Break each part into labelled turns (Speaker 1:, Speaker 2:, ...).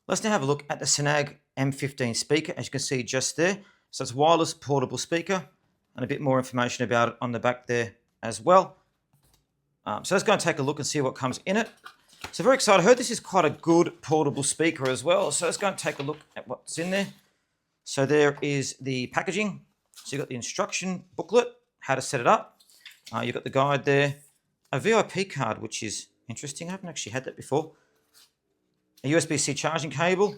Speaker 1: Let's now have a look at the Sanag M15 speaker, as you can see just there. So it's a wireless portable speaker, and a bit more information about it on the back there as well. So let's go and take a look and see what comes in it. So very excited. I heard this is quite a good portable speaker as well. So let's go and take a look at what's in there. So there is the packaging. So you've got the instruction booklet, how to set it up. You've got the guide there. A VIP card, which is interesting. I haven't actually had that before. A USB-C charging cable.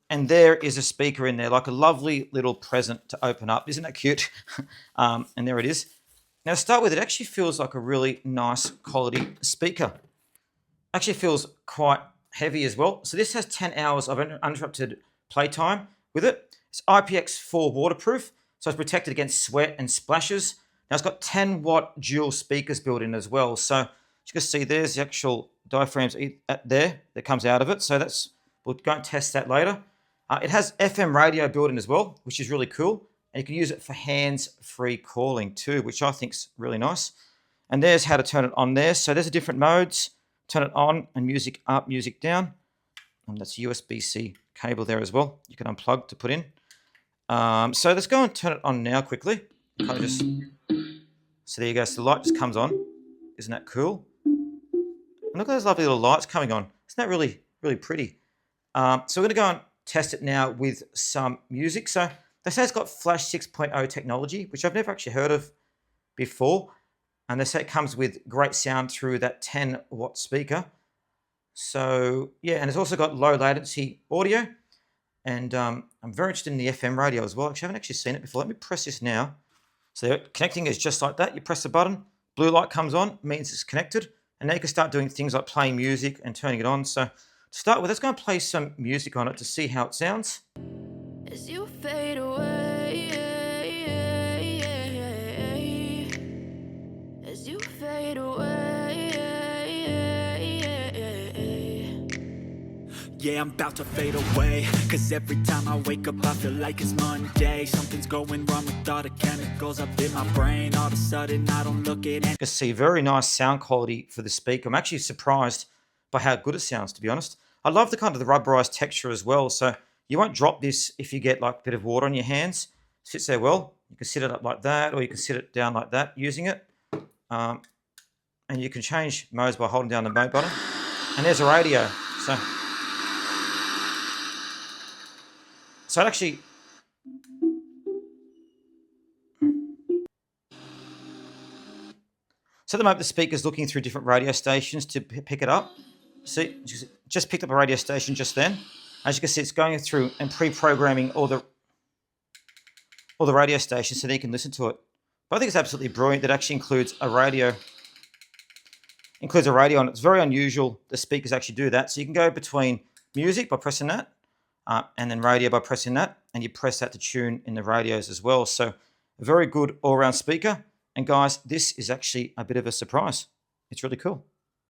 Speaker 1: And there is a speaker in there, like a lovely little present to open up. Isn't that cute? And there it is. Now to start with, it actually feels like a really nice quality speaker. Actually feels quite heavy as well. So this has 10 hours of uninterrupted playtime with it. It's IPX4 waterproof, so it's protected against sweat and splashes. Now it's got 10 watt dual speakers built in as well. So you can see there's the actual diaphragms there that comes out of it. So we'll go and test that later. It has FM radio built in as well, which is really cool. And you can use it for hands-free calling too, which I think is really nice. And there's how to turn it on there. So there's the different modes. Turn it on and music up, music down. And that's a USB-C cable there as well. You can unplug to put in. So let's go and turn it on now quickly. So there you go. So the light just comes on. Isn't that cool? And look at those lovely little lights coming on. Isn't that really, really pretty? So we're going to go and test it now with some music. So they say it's got Flash 6.0 technology, which I've never actually heard of before. And they say it comes with great sound through that 10 watt speaker. So yeah, and it's also got low latency audio. And I'm very interested in the FM radio as well. Actually, I haven't actually seen it before. Let me press this now. So connecting is just like that. You press the button, blue light comes on, means it's connected. And now you can start doing things like playing music and turning it on. So to start with, let's go and play some music on it to see how it sounds.
Speaker 2: As you fade away, as you fade away.
Speaker 3: Yeah, I'm about to fade away, cause every time I wake up I feel like it's Monday. Something's going wrong with all the chemicals up in my brain. All of a sudden I don't look at it.
Speaker 1: You can see very nice sound quality for the speaker. I'm actually surprised by how good it sounds, to be honest. I love the kind of the rubberized texture as well. So you won't drop this if you get like a bit of water on your hands. It sits there well. You can sit it up like that, or you can sit it down like that using it. And you can change modes by holding down the mode button. And there's a radio. So it actually, so at the moment the speaker's looking through different radio stations to pick it up. See, just picked up a radio station just then. As you can see, it's going through and pre-programming all the radio stations so that you can listen to it. But I think it's absolutely brilliant. That actually includes a radio. Includes a radio on it. It's very unusual the speakers actually do that. So you can go between music by pressing that. And then radio by pressing that, and you press that to tune in the radios as well. So a very good all-round speaker. And guys, this is actually a bit of a surprise. It's really cool.